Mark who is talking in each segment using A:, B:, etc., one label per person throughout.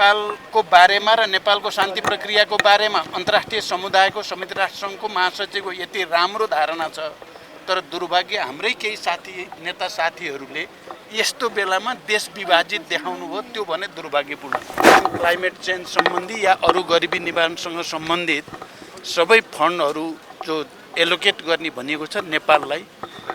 A: नेपालको बारेमा र नेपालको शान्ति प्रक्रियाको बारेमा अन्तर्राष्ट्रिय समुदायको संयुक्त राष्ट्रसङ्घको महासचिवको यति राम्रो धारणा छ, तर दुर्भाग्य हाम्रै केही नेता साथीहरूले यस्तो बेलामा देश विभाजित देखाउनु भयो, त्यो भने दुर्भाग्यपूर्ण। क्लाइमेट चेन्ज सम्बन्धी या अरू गरिबी निवारणसँग सम्बन्धित सबै फन्डहरू जो एलोकेट गर्ने भनिएको छ नेपाललाई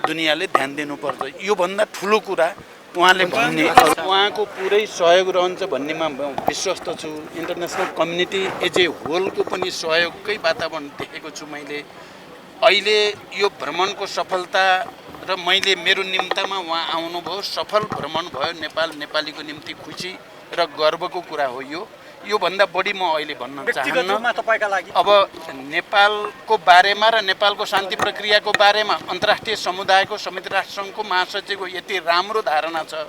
A: दुनियाँले ध्यान दिनुपर्छ। योभन्दा ठुलो कुरा उहाँले भन्ने, उहाँको पुरै सहयोग रहन्छ भन्नेमा विश्वस्त छु। इन्टरनेसनल कम्युनिटी एज ए होलको पनि सहयोगकै वातावरण देखेको छु मैले। अहिले यो भ्रमणको सफलता र मैले मेरो निम्तामा उहाँ आउनुभयो, सफल भ्रमण भयो नेपाल, नेपालीको निम्ति खुसी र गर्वको कुरा हो। योभन्दा बढी म अहिले भन्न चाहन्न। अब नेपालको बारेमा र नेपालको शान्ति प्रक्रियाको बारेमा अन्तर्राष्ट्रिय समुदायको संयुक्त राष्ट्रसङ्घको महासचिवको यति राम्रो धारणा छ,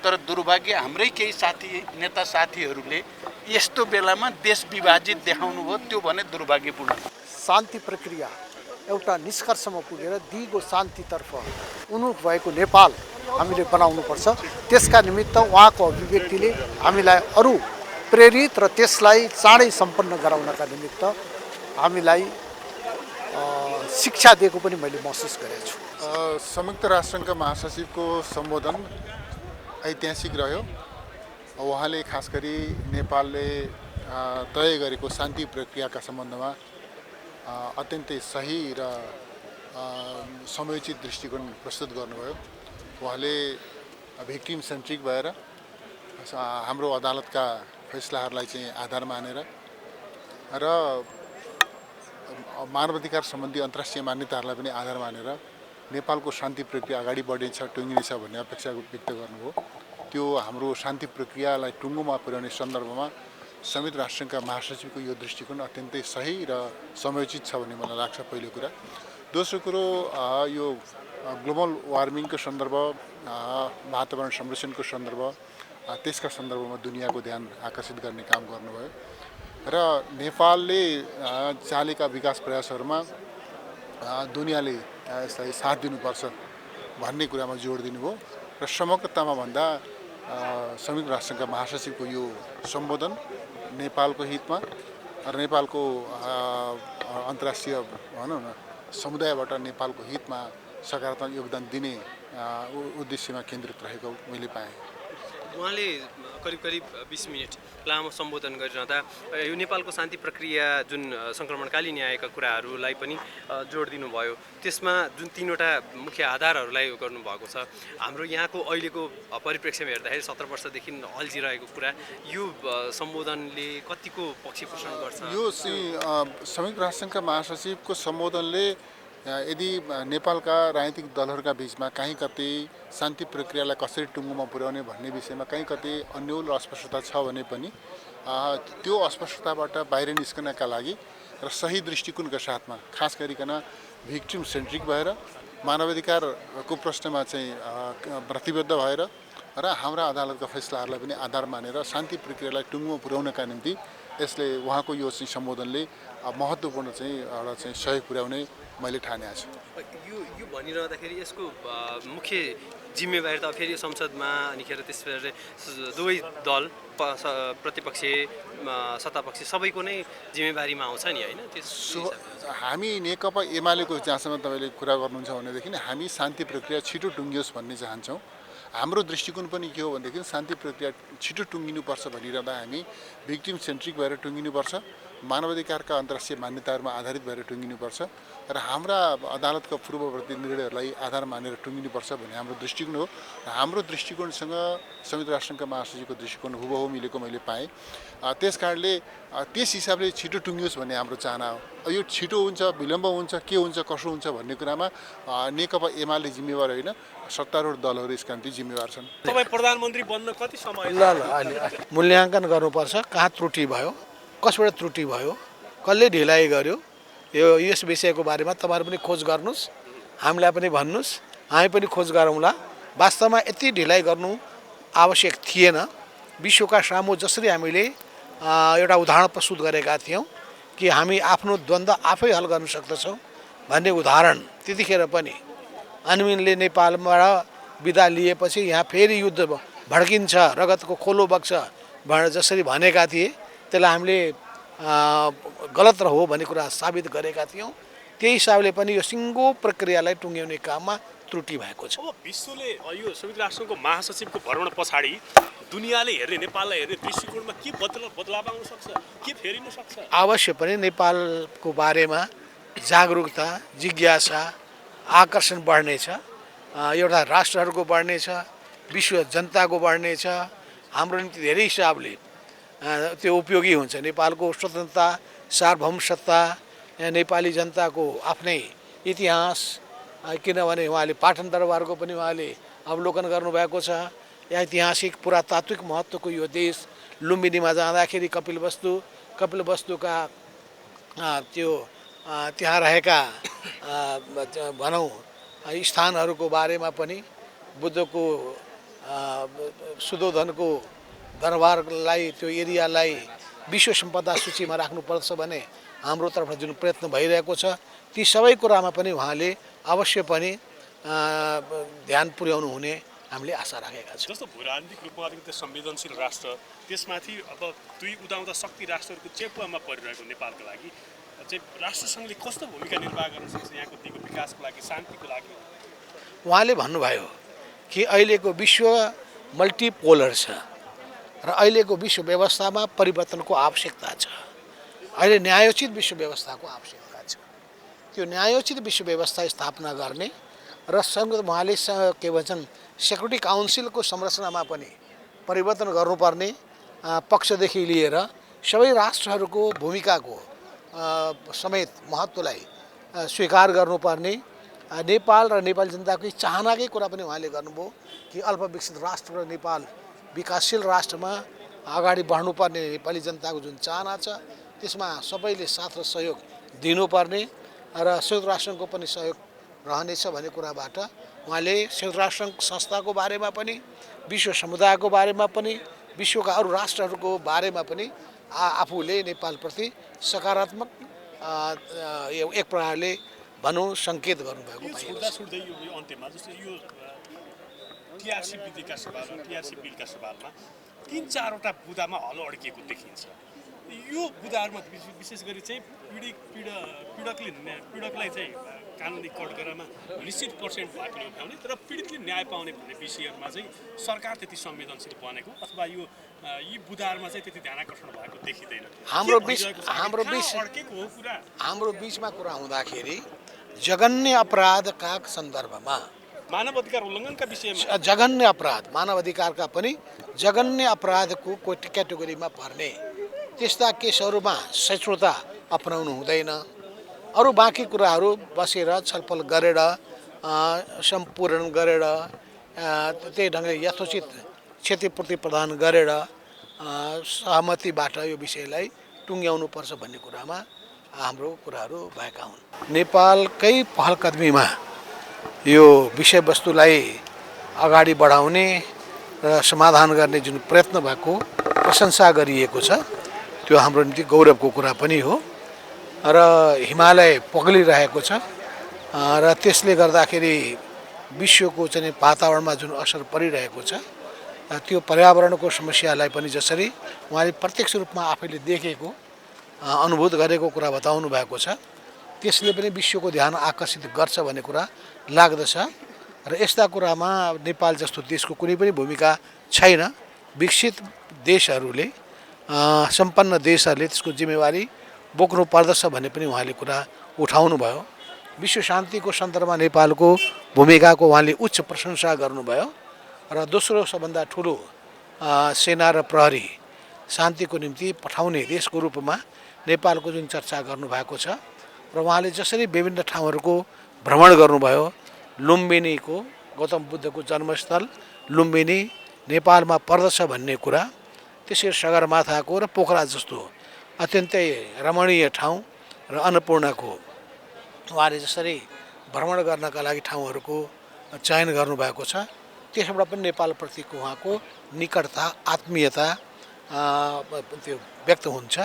A: तर दुर्भाग्य हाम्रै केही नेता साथीहरूले यस्तो बेलामा देश विभाजित देखाउनु भयो, त्यो भने दुर्भाग्यपूर्ण।
B: शान्ति प्रक्रिया एउटा निष्कर्षमा पुगेर दिगो शान्तितर्फ उन्मुख भएको नेपाल हामीले बनाउनुपर्छ। त्यसका निमित्त उहाँको अभिव्यक्तिले हामीलाई अरू प्रेरित र त्यसलाई चाँडै सम्पन्न गराउनका निमित्त हामीलाई शिक्षा दिएको पनि मैले महसुस गरेको छु।
C: संयुक्त राष्ट्रसङ्घका महासचिवको सम्बोधन ऐतिहासिक रह्यो। उहाँले खास गरी नेपालले तय गरेको शान्ति प्रक्रियाका सम्बन्धमा अत्यन्तै सही र समयोचित दृष्टिकोण प्रस्तुत गर्नुभयो। उहाँले भिक्टिम सेन्ट्रिक भएर हाम्रो अदालतका फैसलाहरूलाई चाहिँ आधार मानेर र मानवाधिकार सम्बन्धी अन्तर्राष्ट्रिय मान्यताहरूलाई पनि आधार मानेर नेपालको शान्ति प्रक्रिया अगाडि बढ्नेछ, टुङ्गिनेछ भन्ने अपेक्षा व्यक्त गर्नुभयो। त्यो हाम्रो शान्ति प्रक्रियालाई टुङ्गोमा पुर्याउने सन्दर्भमा संयुक्त राष्ट्रसङ्घका महासचिवको यो दृष्टिकोण अत्यन्तै सही र समयोचित छ भन्ने मलाई लाग्छ, पहिलो कुरा। दोस्रो कुरो, यो ग्लोबल वार्मिङको सन्दर्भ, वातावरण संरक्षणको सन्दर्भ, त्यसका सन्दर्भमा दुनियाँको ध्यान आकर्षित गर्ने काम गर्नुभयो र नेपालले चालेका विकास प्रयासहरूमा दुनियाँले यसलाई साथ दिनुपर्छ भन्ने कुरामा जोड दिनुभयो र समग्रतामा भन्दा संयुक्त राष्ट्रसङ्घका महासचिवको यो सम्बोधन नेपालको हितमा र नेपालको अन्तर्राष्ट्रिय भनौँ न समुदायबाट नेपालको हितमा सकारात्मक योगदान दिने उद्देश्यमा केन्द्रित रहेको मैले पाएँ।
D: उहाँले करिब 20 मिनट लामो सम्बोधन गरिरहँदा यो नेपालको शान्ति प्रक्रिया जुन सङ्क्रमणकालीन आएका कुराहरूलाई पनि जोड दिनुभयो। त्यसमा जुन 3वटा मुख्य आधारहरूलाई गर्नुभएको छ। हाम्रो यहाँको अहिलेको परिप्रेक्ष्यमा हेर्दाखेरि 17 वर्षदेखि अल्झिरहेको कुरा यो सम्बोधनले कतिको पक्ष पोषण गर्छ?
C: यो संयुक्त राष्ट्रसङ्घका महासचिवको सम्बोधनले यदि नेपालका राजनीतिक दलहरूका बिचमा कहीँ कतै शान्ति प्रक्रियालाई कसरी टुङ्गोमा पुर्याउने भन्ने विषयमा कहीँ कतै अन्यल र अस्पष्टता छ भने पनि त्यो अस्पष्टताबाट बाहिर निस्कनका लागि र सही दृष्टिकोणका साथमा खास गरिकन भिक्टिम सेन्ट्रिक भएर मानवाधिकारको प्रश्नमा चाहिँ प्रतिबद्ध भएर र हाम्रा अदालतका फैसलाहरूलाई पनि आधार मानेर शान्ति प्रक्रियालाई टुङ्गोमा पुर्याउनका निम्ति यसले उहाँको यो चाहिँ सम्बोधनले महत्त्वपूर्ण चाहिँ एउटा चाहिँ सहयोग पुर्याउने मैले ठानेको छु।
D: यो भनिरहँदाखेरि यसको मुख्य जिम्मेवारी त फेरि संसदमा अनिखेर त्यसपछि दुवै दल प्रतिपक्ष सत्तापक्ष सबैको नै जिम्मेवारीमा आउँछ नि, होइन?
C: हामी नेकपा एमालेको जहाँसम्म तपाईँले कुरा गर्नुहुन्छ भनेदेखि हामी शान्ति प्रक्रिया छिटो टुङ्गियोस् भन्ने चाहन्छौँ। हाम्रो दृष्टिकोण पनि के हो भनेदेखि शान्ति प्रक्रिया छिटो टुङ्गिनुपर्छ भनिरहँदा हामी भिक्टिम सेन्ट्रिक भएर टुङ्गिनुपर्छ, मानवाधिकारका अन्तर्राष्ट्रिय मान्यताहरूमा आधारित भएर टुङ्गिनुपर्छ र हाम्रा अदालतका पूर्ववर्ती निर्णयहरूलाई आधार मानेर टुङ्गिनुपर्छ भन्ने हाम्रो दृष्टिकोण हो। हाम्रो दृष्टिकोणसँग संयुक्त राष्ट्रसङ्घका महासचिवको दृष्टिकोण हुबहु मिलेको मैले पाएँ। त्यस कारणले त्यस हिसाबले छिटो टुङ्गियोस् भन्ने हाम्रो चाहना हो। यो छिटो हुन्छ, विलम्ब हुन्छ, के हुन्छ, कसो हुन्छ भन्ने कुरामा नेकपा एमाले जिम्मेवार होइन, सत्तारूढ दलहरू यसका निम्ति जिम्मेवार छन्।
E: तपाईँ प्रधानमन्त्री बन्न कति समय
B: मूल्याङ्कन गर्नुपर्छ, कहाँ त्रुटि भयो, कसबाट त्रुटि भयो, कसले ढिलाइ गर्यो, यस विषयको बारेमा तपाईँहरू पनि खोज गर्नुहोस्, हामीलाई पनि भन्नुहोस्, हामी पनि खोज गरौँला। वास्तवमा यति ढिलाइ गर्नु आवश्यक थिएन। विश्वका सामु जसरी हामीले एउटा उदाहरण प्रस्तुत गरेका थियौँ कि हामी आफ्नो द्वन्द्व आफै हल गर्न सक्दछौँ भन्ने उदाहरण त्यतिखेर पनि अन्मिनले नेपालबाट बिदा लिएपछि यहाँ फेरि युद्ध भड्किन्छ, रगतको खोलो बग्छ जसरी भनेका थिए त्यसलाई हामीले गलत हो भन्ने कुरा साबित गरेका थियौँ। त्यही हिसाबले पनि यो सिङ्गो प्रक्रियालाई टुङ्ग्याउने काममा त्रुटि भएको छ।
E: अब विश्वले यो संयुक्त राष्ट्रको महासचिवको भ्रमण पछाडि दुनियाँले हेर्ने नेपाललाई हेर्ने दृष्टिकोणमा के बदलाव आउन सक्छ, के फेरिन सक्छ?
B: अवश्य पनि नेपालको बारेमा जागरुकता, जिज्ञासा, आकर्षण बढ्नेछ। एउटा राष्ट्रहरूको बढ्नेछ, विश्व जनताको बढ्नेछ। हाम्रो निम्ति धेरै हिसाबले त्यो उपयोगी हुन्छ। नेपालको स्वतन्त्रता, सार्वभौमसत्ता, नेपाली जनताको आफ्नै इतिहास, किनभने उहाँले पाटन दरबारको पनि उहाँले अवलोकन गर्नुभएको छ। ऐतिहासिक पुरातात्विक महत्त्वको यो देश, लुम्बिनीमा जाँदाखेरि कपिलवस्तुका त्यो त्यहाँ रहेका भनौँ स्थानहरूको बारेमा पनि बुद्धको सुधोधनको दरबारलाई त्यो एरियालाई विश्व सम्पदा सूचीमा राख्नुपर्छ भने हाम्रो तर्फबाट जुन प्रयत्न भइरहेको छ ती सबै कुरामा पनि उहाँले अवश्य पनि ध्यान पुर्याउनु हुने हामीले आशा राखेका छौँ।
E: जस्तो भूराजनीतिक रूपमा अलिकति संवेदनशील राष्ट्र, त्यसमाथि अब दुई उदाउँदा शक्ति राष्ट्रहरूको चेपुवामा परिरहेको नेपालको लागि चाहिँ राष्ट्रसङ्घले कस्तो भूमिका निर्वाह गर्न सक्छ यहाँको दिगो विकासको लागि, शान्तिको लागि?
B: उहाँले भन्नुभयो कि अहिलेको विश्व मल्टिपोलर छ र अहिलेको विश्व व्यवस्थामा परिवर्तनको आवश्यकता छ। अहिले न्यायोचित विश्व व्यवस्थाको आवश्यकता छ। त्यो न्यायोचित विश्व व्यवस्था स्थापना गर्ने र उहाँले के भन्छन् सेक्युरिटी काउन्सिलको संरचनामा पनि परिवर्तन गर्नुपर्ने पक्षदेखि लिएर सबै राष्ट्रहरूको भूमिकाको समेत महत्त्वलाई स्वीकार गर्नुपर्ने नेपाल र नेपाली जनताको चाहनाकै कुरा पनि उहाँले गर्नुभयो कि अल्पविकसित राष्ट्र र नेपाल विकासशील राष्ट्रमा अगाडि बढ्नुपर्ने नेपाली जनताको जुन चाहना छ त्यसमा सबैले साथ र सहयोग दिनुपर्ने र संयुक्त राष्ट्रको पनि सहयोग रहनेछ भन्ने कुराबाट उहाँले संयुक्त राष्ट्र संस्थाको बारेमा पनि, विश्व समुदायको बारेमा पनि, विश्वका अरू राष्ट्रहरूको बारेमा पनि आफूले नेपालप्रति सकारात्मक एक प्रकारले भनौँ सङ्केत गर्नुभएको पाइएको छ।
E: छुट्दै यो अन्त्यमा जस्तो यो टिआरसी विधिका सवाल, टिआरसी बिलका सवालमा 3-4वटा बुदामा हलो अड्किएको देखिन्छ। यो बुदाहरूमा विशेष गरी चाहिँ पीडकलाई चाहिँ कानुनी कठघरामा निश्चित पर्सेन्ट भए पनि उठाउने तर पीडितले न्याय पाउने भन्ने विषयहरूमा चाहिँ सरकार त्यति संवेदनशील बनेको अथवा यो यी बुदाहरूमा चाहिँ त्यति ध्यान आकर्षण भएको देखिँदैन।
B: हाम्रो बिचमा कुरा हुँदाखेरि जघन्य अपराधका सन्दर्भमा,
E: मानव अधिकार उल्लङ्घनका विषयमा,
B: जघन्य अपराध मानव अधिकारका पनि जघन्य अपराधको क्याटेगोरीमा पर्ने त्यस्ता केसहरूमा सहिष्णुता अपनाउनु हुँदैन। अरू बाँकी कुराहरू बसेर छलफल गरेर सम्पूर्ण गरेर त्यही ढङ्गले यथोचित क्षतिपूर्ति प्रदान गरेर सहमतिबाट यो विषयलाई टुङ्ग्याउनुपर्छ भन्ने कुरामा हाम्रो कुराहरू भएका हुन्। नेपालकै पहलकदमीमा यो विषयवस्तुलाई अगाडि बढाउने र समाधान गर्ने जुन प्रयत्न भएको प्रशंसा गरिएको छ त्यो हाम्रो निम्ति गौरवको कुरा पनि हो र हिमालय पग्लिरहेको छ र त्यसले गर्दाखेरि विश्वको चाहिँ वातावरणमा जुन असर परिरहेको छ त्यो पर्यावरणको समस्यालाई पनि जसरी उहाँले प्रत्यक्ष रूपमा आफैले देखेको अनुभूत गरेको कुरा बताउनु भएको छ त्यसले पनि विश्वको ध्यान आकर्षित गर्छ भन्ने कुरा लाग्दछ र यस्ता कुरामा नेपाल जस्तो देशको कुनै पनि भूमिका छैन। विकसित देशहरूले सम्पन्न देशहरूले त्यसको जिम्मेवारी बोक्नु पर्दछ भन्ने पनि उहाँले कुरा उठाउनु भयो। विश्व शान्तिको सन्दर्भमा नेपालको भूमिकाको उहाँले उच्च प्रशंसा गर्नुभयो र दोस्रो सबभन्दा ठुलो सेना र प्रहरी शान्तिको निम्ति पठाउने देशको रूपमा नेपालको जुन चर्चा गर्नुभएको छ र उहाँले जसरी विभिन्न ठाउँहरूको भ्रमण गर्नुभयो, लुम्बिनीको गौतम बुद्धको जन्मस्थल लुम्बिनी नेपालमा पर्दछ भन्ने कुरा, त्यसरी सगरमाथाको र पोखरा जस्तो अत्यन्तै रमणीय ठाउँ र अन्नपूर्णको उहाँले जसरी भ्रमण गर्नका लागि ठाउँहरूको चयन गर्नुभएको छ त्यसबाट पनि नेपालप्रतिको उहाँको निकटता, आत्मीयता त्यो व्यक्त हुन्छ।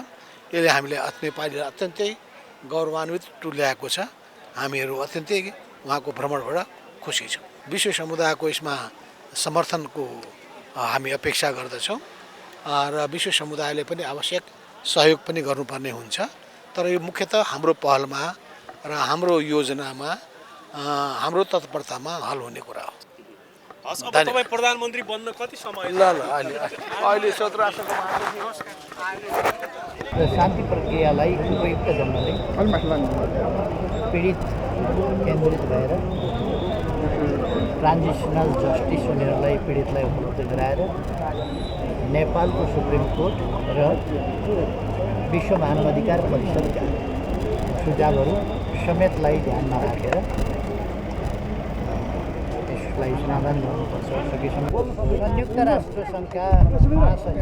B: यसले हामीलाई नेपालीलाई अत्यन्तै गौरवान्वित तुल्याएको छ। हामीहरू अत्यन्तै उहाँको भ्रमणबाट खुसी छौँ। विश्व समुदायको यसमा समर्थनको हामी अपेक्षा गर्दछौँ र विश्व समुदायले पनि आवश्यक सहयोग पनि गर्नुपर्ने हुन्छ। तर यो मुख्यतः हाम्रो पहलमा र हाम्रो योजनामा हाम्रो तत्परतामा हल हुने कुरा हो।
E: हस्, अब तपाईँ प्रधानमन्त्री बन्न कति समय
B: ल अहिले 17 आसनको
F: र शान्ति प्रक्रियालाई उपयुक्त ढङ्गले पीडित केन्द्रित भएर ट्रान्जिसनल जस्टिस उनीहरूलाई पीडितलाई उपलब्ध गराएर नेपालको सुप्रिम कोर्ट र विश्व मानवाधिकार परिषदका सुझावहरू समेतलाई ध्यानमा राखेर यसलाई समाधान गर्नुपर्छ। सकेसम्म संयुक्त राष्ट्र सङ्घका महासचिव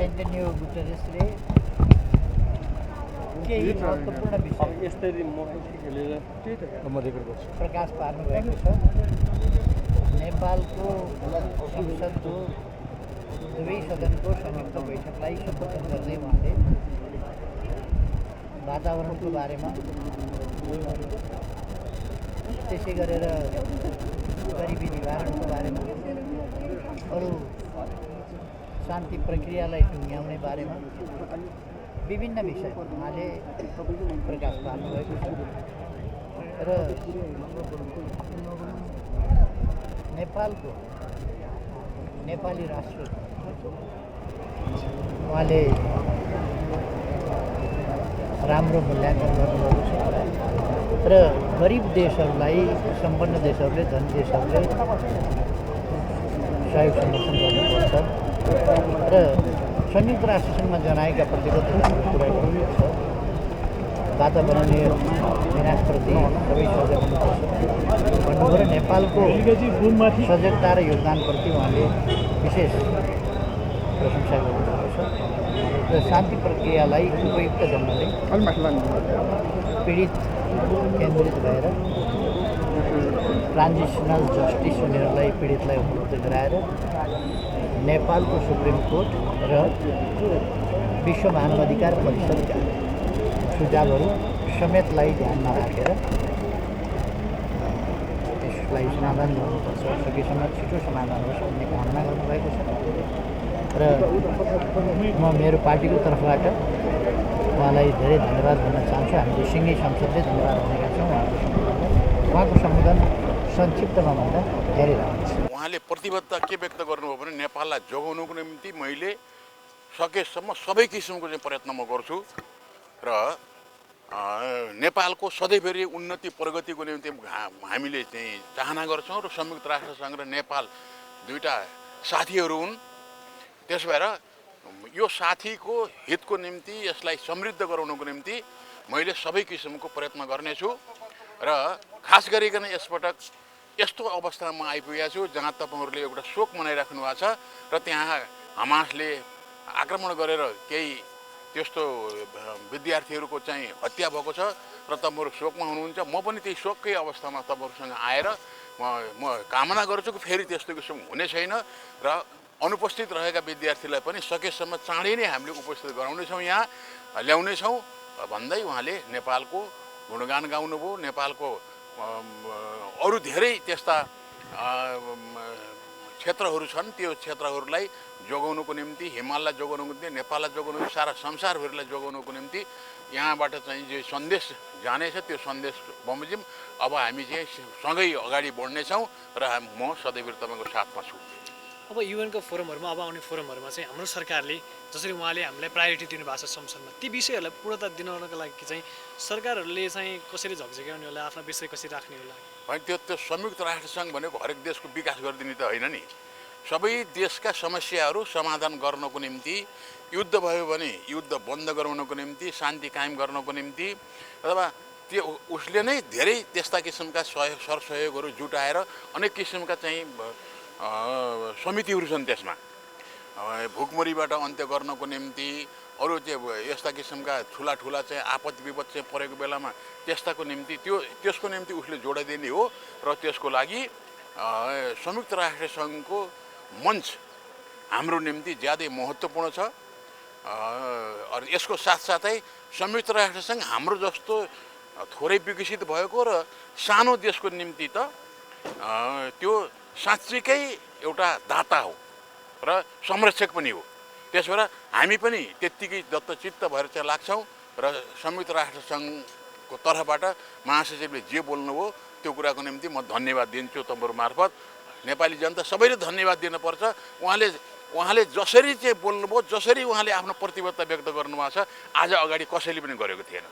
F: एन्टोनियो गुटेरेसले केही महत्त्वपूर्ण विषय प्रकाश पार्नुभएको छ। नेपालको संसदको दुवै सदनको संयुक्त बैठकलाई सम्बोधन गर्दै उहाँले वातावरणको बारेमा, त्यसै गरेर गरिबी निवारणको बारेमा, अरू शान्ति प्रक्रियालाई टुङ्ग्याउने बारेमा विभिन्न विषय उहाँले प्रकाश पार्नुभएको छ। र नेपालको नेपाली राष्ट्र उहाँले राम्रो मूल्याङ्कन गर्नुभएको छ र गरिब देशहरूलाई, सम्पन्न देशहरूले, धनी देशहरूले सहयोग समर्थन गर्नुपर्छ र संयुक्त राष्ट्रसङ्घमा जनाएका प्रतिबद्धताको कुरा गर्नुपर्छ। वातावरणीय विनाशप्रति सबै सजग हुनुपर्छ भन्नुभयो र नेपालको सजगता र योगदानप्रति उहाँले विशेष प्रशंसा गर्नुभएको छ र शान्ति प्रक्रियालाई उपयुक्त ढङ्गले पीडित केन्द्रित भएर ट्रान्जिसनल जस्टिस उनीहरूलाई पीडितलाई उपलब्ध गराएर नेपालको सुप्रिम कोर्ट र विश्व मानवाधिकार परिषदका सुझावहरू समेतलाई ध्यानमा राखेर यसलाई समाधान गर्नुपर्छ। सकेसम्म छिटो समाधान होस् भन्ने कामना गर्नुभएको छ र म मेरो पार्टीको तर्फबाट उहाँलाई धेरै धन्यवाद भन्न चाहन्छु। हामीले सँगै संसदले धन्यवाद भनेका छौँ उहाँको सम्बोधन संक्षिप्तमा भन्दा धेरै राम्रो छ।
G: उहाँले प्रतिबद्धता के व्यक्त गर्नुभयो भने नेपाललाई जोगाउनुको निम्ति मैले सकेसम्म सबै किसिमको चाहिँ प्रयत्न म गर्छु र नेपालको सधैँभरि उन्नति प्रगतिको निम्ति हामीले चाहिँ चाहना गर्छौँ र संयुक्त राष्ट्रसङ्घ र नेपाल दुईटा साथीहरू हुन्। त्यसो भएर यो साथीको हितको निम्ति, यसलाई समृद्ध गराउनुको निम्ति मैले सबै किसिमको प्रयत्न गर्नेछु र खास गरिकन यसपटक यस्तो अवस्थामा आइपुगेको छु जहाँ तपाईँहरूले एउटा शोक मनाइराख्नु भएको छ र त्यहाँ हमासले आक्रमण गरेर केही त्यस्तो विद्यार्थीहरूको चाहिँ हत्या भएको छ र तपाईँहरू शोकमा हुनुहुन्छ। म पनि त्यही शोककै अवस्थामा तपाईँहरूसँग आएर म कामना गर्छु कि फेरि त्यस्तो किसिम हुने छैन र अनुपस्थित रहेका विद्यार्थीलाई पनि सकेसम्म चाँडै नै हामीले उपस्थित गराउनेछौँ, यहाँ ल्याउनेछौँ भन्दै उहाँले नेपालको गुणगान गाउनुभयो। नेपालको अरू धेरै त्यस्ता क्षेत्रहरू छन्, त्यो क्षेत्रहरूलाई जोगाउनुको निम्ति, हिमाललाई जोगाउनुको निम्ति, नेपाललाई जोगाउनुको निम्ति, सारा संसारभरिलाई जोगाउनुको निम्ति यहाँबाट चाहिँ जो सन्देश जानेछ त्यो सन्देश बमोजिम अब हामी चाहिँ सँगै अगाडि बढ्नेछौँ र म सधैँभरि तपाईँको साथमा छु।
H: अब युएनको फोरमहरूमा, अब आउने फोरमहरूमा चाहिँ हाम्रो सरकारले जसरी उहाँले हामीलाई प्रायोरिटी दिनुभएको छ संसदमा, ती विषयहरूलाई पूर्णता दिनको लागि चाहिँ सरकारहरूले चाहिँ कसरी झकझक्याउने होला, आफ्ना विषय कसरी राख्ने होला?
G: होइन, त्यो त संयुक्त राष्ट्रसङ्घ भनेको हरेक देशको विकास गरिदिने त होइन नि। सबै देशका समस्याहरू समाधान गर्नको निम्ति, युद्ध भयो भने युद्ध बन्द गराउनको निम्ति, शान्ति कायम गर्नको निम्ति, अथवा त्यो उसले नै धेरै त्यस्ता किसिमका सरसहयोगहरू जुटाएर अनेक किसिमका चाहिँ समितिहरू छन्। त्यसमा भुकमरीबाट अन्त्य गर्नको निम्ति, अरू चाहिँ यस्ता किसिमका ठुला चाहिँ आपद विपद चाहिँ परेको बेलामा त्यस्ताको निम्ति त्यसको निम्ति उसले जोडाइदिने हो र त्यसको लागि संयुक्त राष्ट्रसङ्घको मञ्च हाम्रो निम्ति ज्यादै महत्त्वपूर्ण छ। यसको साथसाथै संयुक्त राष्ट्रसङ्घ हाम्रो जस्तो थोरै विकसित भएको र सानो देशको निम्ति त त्यो साँच्चीकै एउटा दाता हो र संरक्षक पनि हो। त्यसो भएर हामी पनि त्यत्तिकै दत्तचित्त भएर चाहिँ लाग्छौँ र संयुक्त राष्ट्र सङ्घको तर्फबाट महासचिवले जे बोल्नुभयो त्यो कुराको निम्ति म धन्यवाद दिन्छु तपाईँहरू मार्फत। नेपाली जनता सबैले धन्यवाद दिनुपर्छ। उहाँले जसरी चाहिँ बोल्नुभयो, जसरी उहाँले आफ्नो प्रतिबद्धता व्यक्त गर्नुभएको छ, आज अगाडि कसैले पनि गरेको थिएन।